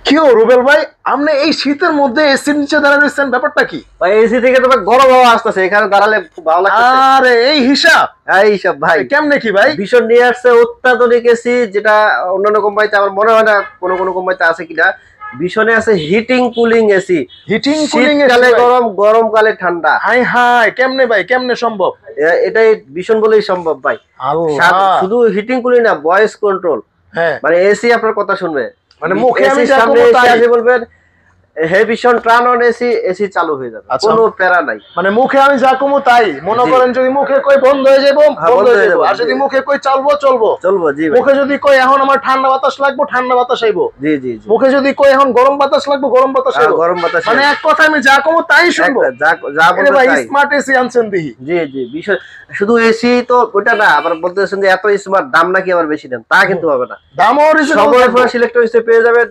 কি রুবেল ভাই, আপনি এই শীতের মধ্যে এসির নিচে দাঁড়ায় রয়েছেন, ব্যাপারটা কি ভাই? এসি থেকে তোমার গরম হাওয়া আসতেছে, এখানে দাঁড়ালে খুব ভালো লাগতেছে। আরে এই হিসাব, এইসব ভাই কেমনে কি ভাই? ভীষণ নিয়ে আসছে অত্যাধুনিক এসি, যেটা অন্যান্য কোম্পানিতে আমার মনে হয় না কোনো কোম্পানিতে আছে কিনা। ভীষণে আছে heating cooling AC. Heating cooling শীতকালে গরম, গরমকালে ঠান্ডা। হাই হাই, কেমনে ভাই, কেমনে সম্ভব? এটাই ভীষণ বলেই সম্ভব ভাই। শুধু হিটিং কুলিং না, ভয়েস কন্ট্রোল। হ্যাঁ, মানে এসি আপনার কথা শুনবে, মানে মুখে আমি সামনে এসে বলবেন হে ভীষণ টার্ন অন এসি, এসি চালু হয়ে যাবে, কোনো প্যারা নাই। মানে মুখে আমি যা কমু তাই, মনে করেন যদি মুখে কই বন্ধ হয়ে যাবো বন্ধ হয়ে যাবো, আর যদি মুখে কই চলবো চলবো চলবো। জি, মুখে যদি কই এখন আমার ঠান্ডা বাতাস লাগবো ঠান্ডা বাতাস আইবো। জি জি, মুখে যদি কই এখন গরম বাতাস লাগবো গরম বাতাস আইবো, গরম বাতাস। মানে এক কথা আমি যা কমু তাই শুনবো, যা বলবো ভাই। স্মার্ট এসি আনছেন দিহি। জি জি, বিষয় শুধু এসি তো ওটা না, আবার বলতেছেন যে এত স্মার্ট, দাম নাকি আবার বেশি দেন, তা কিন্তু হবে না। দামও সময় পর সিলেক্টর পেয়ে যাবেন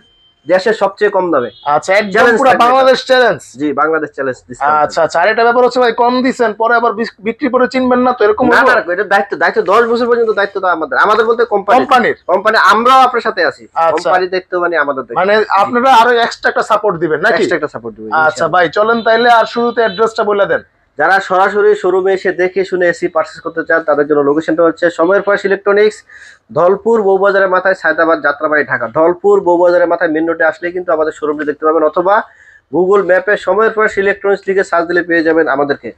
দেশের সবচেয়ে কম দামে। আচ্ছা, একদম পুরো বাংলাদেশ চ্যালেঞ্জ। জি, বাংলাদেশ চ্যালেঞ্জ দিচ্ছেন। আচ্ছা আচ্ছা, আর এটা ব্যাপার হচ্ছে ভাই, কম দিবেন পরে আবার বিক্রি করে চিনবেন না তো, এরকম না। না, এটা দায়িত্ব 10 বছর পর্যন্ত দায়িত্ব তো আমাদের বলতে কোম্পানি, আমরাও আপনার সাথে আছি। কোম্পানি দায়িত্ব মানে আমাদের দায়িত্ব, মানে আপনারা আরো এক্সট্রা একটা সাপোর্ট দিবেন নাকি? এক্সট্রা একটা সাপোর্ট দিবেন। আচ্ছা ভাই, চলেন তাইলে আর শুরুতে অ্যাড্রেসটা বলে দেন। যারা সরাসরি শোরুমে এসে দেখে শুনে এসি পারচেজ করতে চান, তাদের জন্য লোকেশনটা হচ্ছে সময়ের পর ইলেকট্রনিক্স, ধলপুর বউবাজারের মাথায়, সায়দাবাদ যাত্রাবাড়ি, ঢাকা। ধলপুর বউবাজারের মাথায় মেন রোডে আসলে কিন্তু আমাদের শোরুমটি দেখতে পাবেন, অথবা গুগল ম্যাপে সময়ের পর ইলেকট্রনিক্স লিখে সার্চ দিলে পেয়ে যাবেন আমাদেরকে।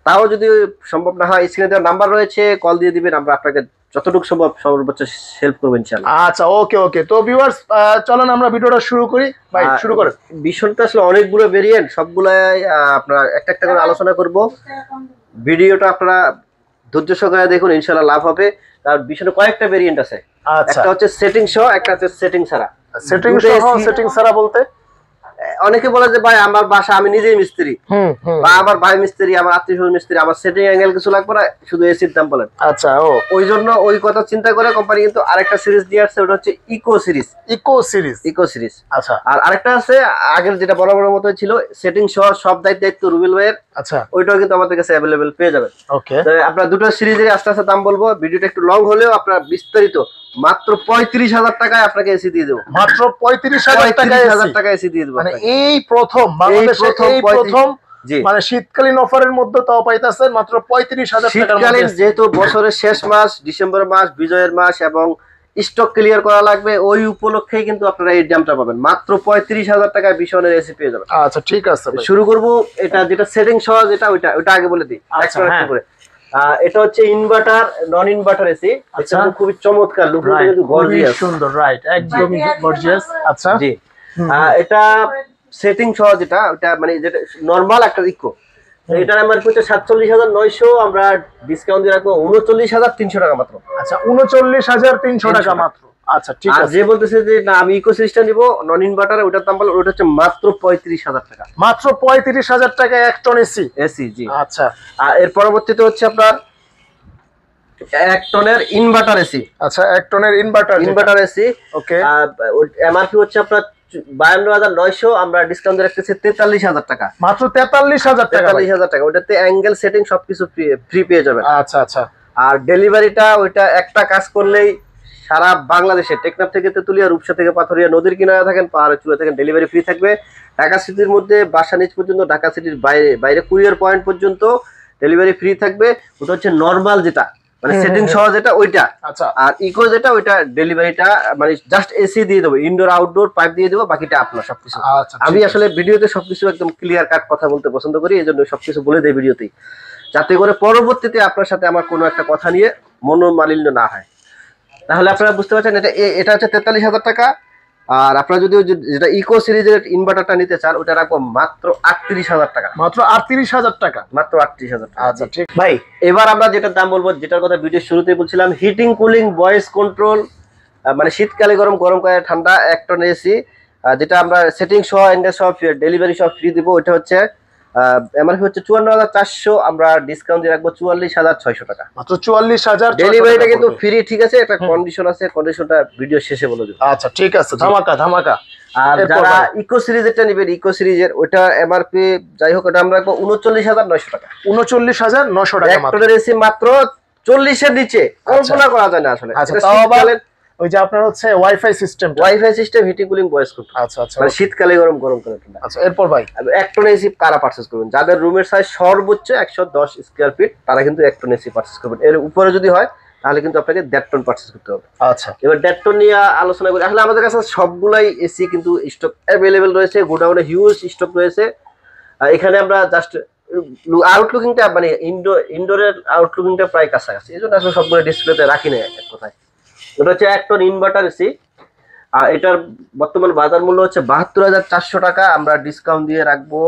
তাও যদি সম্ভব না হয়, স্ক্রিনে দেওয়া নাম্বার রয়েছে, কল দিয়ে দিবেন, আমরা আপনাকে যতটুকু সম্ভব সর্বোচ্চ হেল্প করবেন ইনশাআল্লাহ। আচ্ছা, ওকে ওকে। তো ভিউয়ার্স, চলেন আমরা ভিডিওটা শুরু করি। ভাই শুরু করেন। ভীষণটা আসলে অনেকগুলো ভেরিয়েন্ট, সবগুলাই আপনারা একটা একটা করে আলোচনা করব। ভিডিওটা আপনারা ধৈর্য সহকারে দেখুন, ইনশাআল্লাহ লাভ হবে। তার ভীষণ কয়েকটা ভেরিয়েন্ট আছে। একটা হচ্ছে সেটিং সহ, একটা হচ্ছে সেটিং ছাড়া। সেটিং সহ সেটিং ছাড়া বলতে অনেকে বলে যে ভাই আমার বাসা, আমি নিজেই মিস্ত্রি, বা আমার ভাই মিস্ত্রি, আমার আত্মীয় মিস্ত্রি, আমার সেটিং অ্যাঙ্গেল কিছু লাগবে না, শুধু এসির দাম বলেন। আচ্ছা, ওই জন্য ওই কথা চিন্তা করে কোম্পানি কিন্তু আরেকটা সিরিজ দিয়ে আসছে, ওটা হচ্ছে ইকো সিরিজ। Eco series. আচ্ছা, আর আরেকটা আছে আগের যেটা বরাবরের মতো ছিল, সেটিং সহ সব দায়িত্ব রুবেল ভাইয়ের। আচ্ছা, ওইটাও কিন্তু আমাদের কাছে অ্যাভেলেবেল পেয়ে যাবেন। ওকে, আপনার দুটো সিরিজের আস্তে আস্তে দাম বলবো, ভিডিওটা একটু লং হলেও আপনার বিস্তারিত মাত্র 35,000 টাকায় আপনাকে এসি দিয়ে দেবো। মাত্র 35,000 টাকা এসি দিয়ে দেবো। মানে এই প্রথম বাংলাদেশে এই প্রথম, মানে শীতকালীন অফারের মধ্যে তাও পাইতাছেন মাত্র 35,000 টাকা। শীতকালীন যেহেতু বছরের শেষ মাস, ডিসেম্বর মাস, বিজয়ের মাস এবং স্টক ক্লিয়ার করা লাগবে, ওই উপলক্ষেই কিন্তু আপনারা এই দামটা পাবেন। মাত্র 35,000 টাকায় ভীষণের এসি পেয়ে যাবেন। আচ্ছা, ঠিক আছে, শুরু করব। এটা যেটা সেটিং সহ, যেটা ওইটা আগে বলে দিই। আচ্ছা, করে এটা হচ্ছে ইনভার্টার, নন ইনভার্টার এসি। এটা খুবই চমৎকার, লুকটা কিন্তু গর্জিয়াস, সুন্দর, রাইট, একদম গর্জিয়াস। আচ্ছা, জি, এটা সেটিং সহ যেটা, ওটা মানে যেটা নরমাল একটা ইকো, এটার এমআরপি হচ্ছে 47,900, আমরা ডিসকাউন্ট দিয়ে রাখবো 39,300 টাকা মাত্র। আচ্ছা, 39,300 টাকা মাত্র। আচ্ছা, ঠিক আছে। যে বলতেছে যে না আমি ইকো সিরিজটা নিব নন ইনভার্টার, ওটার দাম বলে ওটা হচ্ছে মাত্র 35,000 টাকা। মাত্র 35,000 টাকা এক টন এসি। এসি, জি। আচ্ছা, আর এর পরবর্তীতে হচ্ছে আপনার এক টনের ইনভার্টার এসি। আচ্ছা, এক টনের ইনভার্টার এসি। ওকে, এমআরপি হচ্ছে আপনার 52,900, আমরা ডিসকাউন্ট দিয়ে রাখতেছি 43,000 টাকা। মাত্র 43,000 টাকা। 43,000 টাকা, ওটাতে অ্যাঙ্গেল সেটিং সবকিছু ফ্রি পেয়ে যাবেন। আচ্ছা আচ্ছা, আর ডেলিভারিটা ওইটা একটা কাজ করলেই সারা বাংলাদেশে, টেকনাফ থেকে তেতুলিয়া, রূপসা থেকে পাথরিয়া, নদীর কিনারে থাকেন, পাহাড়ের চূড়া থাকেন, ডেলিভারি ফ্রি থাকবে। ঢাকা সিটির মধ্যে বাসা নিচ পর্যন্ত, ঢাকা সিটির বাইরে কুরিয়ার পয়েন্ট পর্যন্ত ডেলিভারি ফ্রি থাকবে। ওটা হচ্ছে নরমাল যেটা, মানে সেটিং সহ যেটা ওইটা। আচ্ছা, আর ইকো যেটা ওইটা ডেলিভারিটা মানে জাস্ট এসি দিয়ে দেবো, ইনডোর আউটডোর পাইপ দিয়ে দেবো, বাকিটা আপনার সবকিছু। আমি আসলে ভিডিওতে সবকিছু একদম ক্লিয়ার কাট কথা বলতে পছন্দ করি, এই জন্য সবকিছু বলে দেয় ভিডিওতেই, যাতে করে পরবর্তীতে আপনার সাথে আমার কোনো একটা কথা নিয়ে মনোমালিন্য না হয়। তাহলে আপনারা বুঝতে পারছেন, এটা হচ্ছে 43,000 টাকা। আর আপনারা যদি যেটা ইকো সিরিজের ইনভার্টারটা নিতে চান, ওটা রাখবো মাত্র 38,000 টাকা। মাত্র 38,000 টাকা। মাত্র 38,000 টাকা। আচ্ছা, ঠিক ভাই। এবার আমরা যেটার দাম বলবো, যেটার কথা ভিডিও শুরুতেই বলছিলাম, হিটিং কুলিং ভয়েস কন্ট্রোল, মানে শীতকালে গরম, গরমকালে ঠান্ডা, এক টন এসি, যেটা আমরা সেটিং সহ, এন্ডের সহ, ডেলিভারি সহ ফ্রি দিব। ওইটা হচ্ছে এমআরপি হচ্ছে 54,400, আমরা ডিসকাউন্ট দিয়ে রাখবো 44,600 টাকা। মাত্র 44,000। ডেলিভারিটা কিন্তু ফ্রি, ঠিক আছে? একটা কন্ডিশন আছে, কন্ডিশনটা ভিডিও শেষে বলে দেব। আচ্ছা, ঠিক আছে, ধামাকা। আর যারা ইকো সিরিজেরটা নেবেন, ইকো সিরিজের ওইটা এমআরপি যাই হোক, ওটা আমরা রাখবো 39,900 টাকা। 39,900 টাকা। একটা এসি মাত্র 40 এর নিচে কল্পনা করা যায় না আসলে। ওই যে আপনার হচ্ছে wifi system heating cooling voice control. আচ্ছা আচ্ছা, মানে শীতকালে গরম গরম করে ঠান্ডা। আচ্ছা এরপর ভাই 1 টন এসি কারা পারচেজ করবেন? যাদের রুমের সাইজ সর্বোচ্চ 110 স্কয়ার ফিট তারা কিন্তু 1 টন এসি পারচেজ করবেন। এর উপরে যদি হয় তাহলে কিন্তু আপনাকে 1.5 টন পারচেজ করতে হবে। আচ্ছা, এবার 1.5 টন নিয়ে আলোচনা করি। আসলে আমাদের কাছে সবগুলাই এসি কিন্তু স্টক অ্যাভেলেবেল রয়েছে, গোডাউনে হিউজ স্টক রয়েছে। এখানে আমরা জাস্ট আউটলুকিংটা মানে ইনডোরের আউটলুকিংটা প্রায় কাছাকাছি, এই জন্য আসলে সবগুলো ডিসপ্লেতে রাখি না এক কথায়। এটা হচ্ছে 1 টন ইনভার্টার এসি, আর এটার বর্তমান বাজার মূল্য হচ্ছে 72,400 টাকা। আমরা ডিসকাউন্ট দিয়ে রাখবো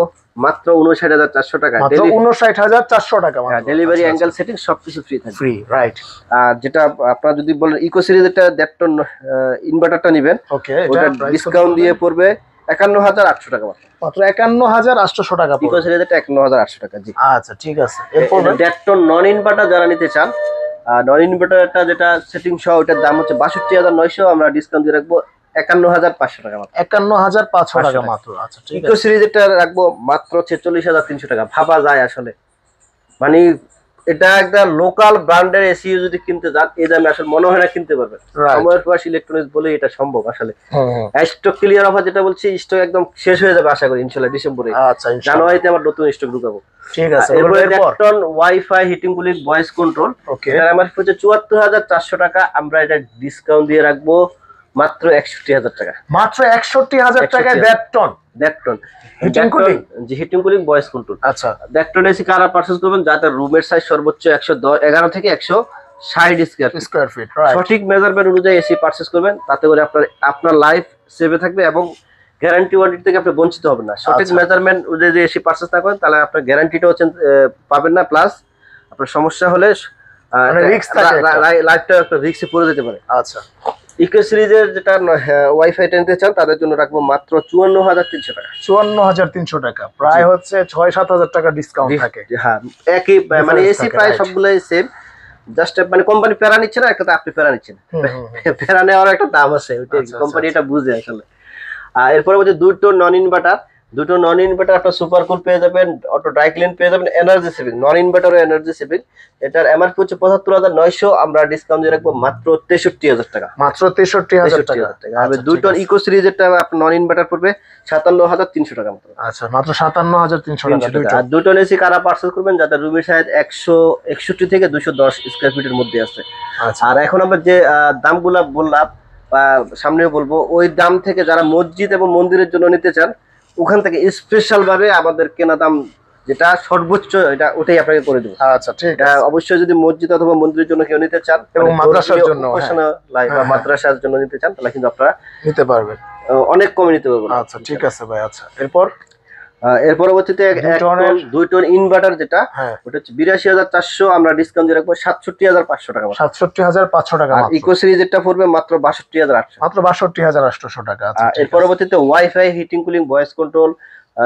মাত্র 59,400 টাকা। 59,400 টাকা। ডেলিভারি অ্যাঙ্গেল সেটিং সবকিছু ফ্রি থাকবে। Free, right. আর যেটা আপনারা যদি বলেন ইকো সিরিজেরটা 1.5 টন ইনভার্টারটা নেবেন, ওকে, ওটা ডিসকাউন্ট দিয়ে পড়বে 51,800 টাকা মাত্র 51,800 টাকা। ইকো সিরিজেরটা 51,800 টাকা। জি আচ্ছা ঠিক আছে। এরপর 1.5 টন নন ইনভার্টার যারা নিতে চান, নন ইনভার্টারটা যেটা সেটিং সহ ওটার দাম হচ্ছে 62,900, আমরা ডিসকাউন্ট দিয়ে রাখবো 51,500 টাকা মাত্র। 51,500 টাকা মাত্র। আচ্ছা ঠিক আছে। ইকো সিরিজেরটা রাখবো মাত্র 46,300 টাকা। ভাবা যায় আসলে, মানে এটা একটা লোকাল ব্র্যান্ডের এসি যদি কিনতে যান এই দামে আসলে মনে হয় না কিনতে পারবেন। সময়ের প্রকাশ ইলেকট্রনিক্স বলে এটা সম্ভব আসলে। স্টক ক্লিয়ার অফার যেটা বলছি, স্টক একদম শেষ হয়ে যাবে আশা করি ইনশাআল্লাহ ডিসেম্বরে। আচ্ছা, জানুয়ারিতে আমরা নতুন স্টক ঢুকাবো। ঠিক আছে। এরপরে 1 ton wifi heating cooling voice control, okay, এটা আমার হচ্ছে 74,400 টাকা। আমরা এটা ডিসকাউন্ট দিয়ে রাখবো মাত্র 61,000 টাকা। মাত্র 61,000 টাকায় 1.5 টন। 1.5 টন হিটিং কুলিং, জি হিটিং কুলিং ভয়েস কন্ট্রোল। আচ্ছা 1.5 টন এসি কারা পারচেজ করবেন? যাদের রুমের সাইজ সর্বোচ্চ 111 থেকে 160 স্কয়ার ফিট, সঠিক মেজারমেন্ট অনুযায়ী এসি পারচেজ করবেন, তাতে করে আপনার লাইফ সেভে থাকবে এবং গ্যারান্টি ওয়ারেন্টি থেকে আপনি বঞ্চিত হবেন না। সঠিক মেজারমেন্ট অনুযায়ী যদি এসি পারচেজ না করেন তাহলে আপনার গ্যারান্টিটাও পাবেন না, প্লাস আপনার সমস্যা হলে লাইফটা একটা রিস্কে পড়ে যেতে পারে। আচ্ছা, ইকো সিরিজের যেটা ওয়াইফাই নিতে চান তাদের জন্য রাখবো মাত্র 54,300 টাকা। 54,300 টাকা, প্রায় হচ্ছে 6-7,000 টাকা ডিসকাউন্ট থাকে। হ্যাঁ, একই মানে এসি প্রায় সবগুলোই সেম, জাস্ট মানে কোম্পানি প্যারা নিচ্ছে না, একটা আপনি প্যারা নিচ্ছেন। প্যারা নেওয়ার একটা দাম আছে, ওইটা কোম্পানি এটা বুঝে আসলে। আর এরপরে হচ্ছে 2 ton non inverter. 2 ton non inverter আপনার সুপার কুল পেয়ে যাবেন, অটো ড্রাই ক্লিন পেয়ে যাবেন, এনার্জি সেভিং নন ইনভার্টার ও এনার্জি সেভিং। এটার এমআরপি হচ্ছে 75,900, আমরা ডিসকাউন্ট দিয়ে রাখবো মাত্র 63,000 টাকা। মাত্র 63,000 টাকা। আর 2 টন ইকো সিরিজেরটা আপনার নন ইনভার্টার পড়বে 57,300 টাকা মাত্র। আচ্ছা, মাত্র 57,300 টাকা। আর 2 টন এসি কারা পারচেজ করবেন? যাদের রুমের সাইজ 161 থেকে 210 স্কয়ার ফিটের মধ্যে আছে। আর এখন আমরা যে দামগুলা বললাম বা সামনেও বলবো, ওই দাম থেকে যারা মসজিদ এবং মন্দিরের জন্য নিতে চান ওখান থেকে স্পেশাল ভাবে আমাদের কেনা দাম যেটা সর্বোচ্চ এটা ওটাই আপনাকে করে দেবো। আচ্ছা ঠিক আছে। অবশ্যই যদি মসজিদ অথবা মন্দিরের জন্য কেউ নিতে চান এবং মাদ্রাসার জন্য, মাদ্রাসার জন্য নিতে চান তাহলে কিন্তু আপনারা নিতে পারবেন, অনেক কমে নিতে পারবেন। আচ্ছা ঠিক আছে ভাই। আচ্ছা এর পরবর্তীতে 2 টন ইনভার্টার যেটা, ওটা হচ্ছে 82,400, আমরা ডিসকাউন্ট দিয়ে রাখবো 67,500 টাকা। 67,500 টাকা। ইকো সিরিজেরটা পড়বে মাত্র 62,800, মাত্র 62,800 টাকা। এর পরবর্তীতে wifi heating cooling voice control,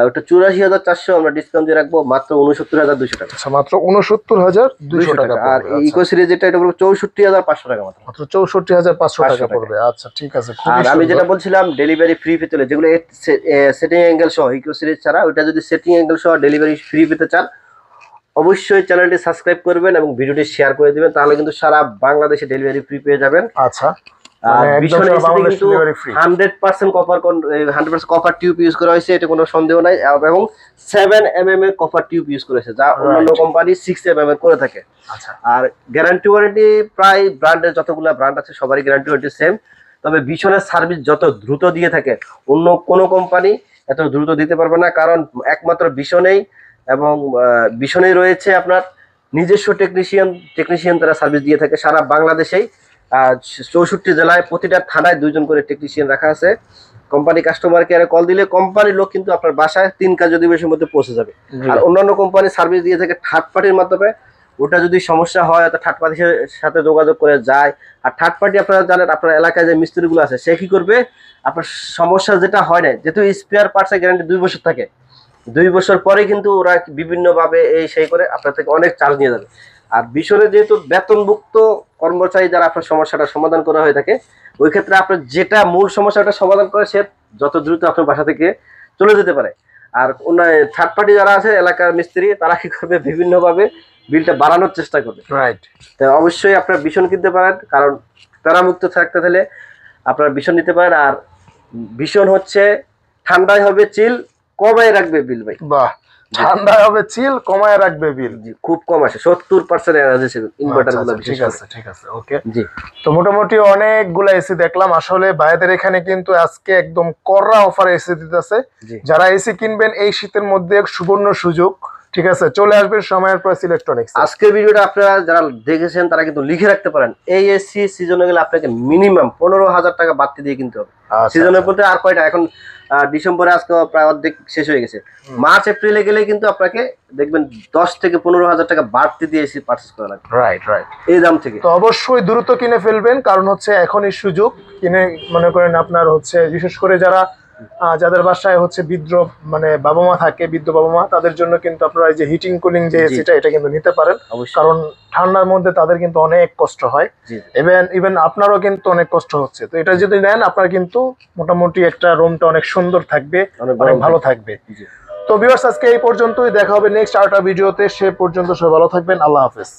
ওটা 84,400, আমরা ডিসকাউন্ট দিয়ে রাখবো মাত্র 69,200 টাকা। আচ্ছা, মাত্র 69,200 টাকা। আর ইকো সিরিজ যেটা এটা পড়বে 64,500 টাকা মাত্র। মাত্র 64,500 টাকা পড়বে। আচ্ছা ঠিক আছে। আর আমি যেটা বলছিলাম ডেলিভারি ফ্রি পেতে হলে, যেগুলো সেটিং অ্যাঙ্গেল সহ ইকো সিরিজ ছাড়া, ওইটা যদি সেটিং অ্যাঙ্গেল সহ ডেলিভারি ফ্রি পেতে চান অবশ্যই চ্যানেলটি সাবস্ক্রাইব করবেন এবং ভিডিওটি শেয়ার করে দিবেন, তাহলে কিন্তু সারা বাংলাদেশে ডেলিভারি ফ্রি পেয়ে যাবেন। আচ্ছা, ভীষণ 100% কপার টিউব ইউজ করা হয়েছে, এটা কোনো সন্দেহ নাই, এবং 7mm এর কপার টিউব ইউজ করেছে, যা অন্যান্য কোম্পানি 6mm এর করে থাকে। আর গ্যারান্টি ওয়ারেন্টি প্রায় ব্র্যান্ডের যতগুলো ব্র্যান্ড আছে সবারই গ্যারান্টি ওয়ারেন্টি সেম, তবে ভীষণের সার্ভিস যত দ্রুত দিয়ে থাকে অন্য কোনো কোম্পানি এত দ্রুত দিতে পারবে না, কারণ একমাত্র ভীষণেই এবং ভীষণেই রয়েছে আপনার নিজস্ব টেকনিশিয়ান তারা সার্ভিস দিয়ে থাকে সারা বাংলাদেশেই। 64 জেলায় প্রতিটা থানায় 2 জন করে টেকনিশিয়ান রাখা আছে। কোম্পানি কাস্টমার কেয়ারে কল দিলে কোম্পানির লোক কিন্তু আপনার বাসায় 3 কার্যদিবসের মধ্যে পৌঁছে যাবে। আর অন্যান্য কোম্পানি সার্ভিস দিয়ে থাকে থার্ড পার্টির মাধ্যমে, ওটা যদি সমস্যা হয় তো থার্ড পার্টির সাথে যোগাযোগ করে যায়। আর থার্ড পার্টি আপনারা জানেন আপনার এলাকায় যে মিস্ত্রিগুলো আছে সে কি করবে, আপনার সমস্যা যেটা হয় না, যেহেতু স্পেয়ার পার্টসের গ্যারান্টি 2 বছর থাকে, 2 বছর পরে কিন্তু ওরা বিভিন্নভাবে এই সেই করে আপনার থেকে অনেক চার্জ নিয়ে যাবে। আর ভীষণে যেহেতু বেতনভুক্ত কর্মচারী যারা আপনার সমস্যাটা সমাধান করা হয়ে থাকে, ওই ক্ষেত্রে আপনার যেটা মূল সমস্যাটা সমাধান করে সে যত দ্রুত আপনার বাসা থেকে চলে যেতে পারে। আর থার্ড পার্টি যারা আছে এলাকার মিস্ত্রি, তারা কি করবে, বিভিন্নভাবে বিলটা বাড়ানোর চেষ্টা করবে। রাইট। তো অবশ্যই আপনার ভীষণ কিনতে পারেন, কারণ প্যারামুক্ত থাকতে হলে আপনারা ভীষণ নিতে পারেন। আর ভীষণ হচ্ছে ঠান্ডায় হবে চিল, কমায় রাখবে বিল ভাই। বাহ, ঠান্ডা হবে চিল, কমায় রাখবে বিল। জি, খুব কম আসে, 70% এনার্জি সেভিং ইনভার্টার গুলো। ঠিক আছে ঠিক আছে, ওকে। জি, তো মোটামুটি অনেকগুলো এসি দেখলাম। আসলে ভাইদের এখানে কিন্তু আজকে একদম কড়া অফারে এসি দিতেছে। যারা এসি কিনবেন এই শীতের মধ্যে সুবর্ণ সুযোগ, ঠিক আছে, চলে আসবেন সময়ের প্রাইস ইলেকট্রনিক্স। আজকের ভিডিওটা আপনারা যারা দেখেছেন তারা কিন্তু লিখে রাখতে পারেন, এই এসি সিজনে গেলে আপনাকে মিনিমাম 15,000 টাকা বাড়তি দিয়ে কিনতে হবে। সিজনের পথে আর কয়টা, এখন ডিসেম্বরে আজকে প্রায় অর্ধেক শেষ হয়ে গেছে, মার্চ এপ্রিলে গেলে কিন্তু আপনাকে দেখবেন 10 থেকে 15,000 টাকা বাড়তি দিয়ে এসি পারচেজ করা লাগবে। রাইট রাইট, এই দাম থেকে। তো অবশ্যই দ্রুত কিনে ফেলবেন, কারণ হচ্ছে এখনই সুযোগ। কিনে মনে করেন আপনার হচ্ছে বিশেষ করে যাদের বাসায় হচ্ছে বৃদ্ধ মানে বাবা মা থাকে, বৃদ্ধ বাবা মা, তাদের জন্য কিন্তু আপনারা এই যে হিটিং কুলিং যে এসিটা এটা কিন্তু নিতে পারেন, কারণ ঠান্ডার মধ্যে তাদের কিন্তু অনেক কষ্ট হয়, ইভেন আপনারও কিন্তু অনেক কষ্ট হচ্ছে। তো এটা যদি নেন আপনার কিন্তু মোটামুটি একটা রুমটা অনেক সুন্দর থাকবে, অনেক ভালো থাকবে। তো ভিউয়ার্স, আজকে এই পর্যন্তই, দেখা হবে নেক্সট আরেকটা ভিডিওতে। সে পর্যন্ত সবাই ভালো থাকবেন, আল্লাহ হাফেজ।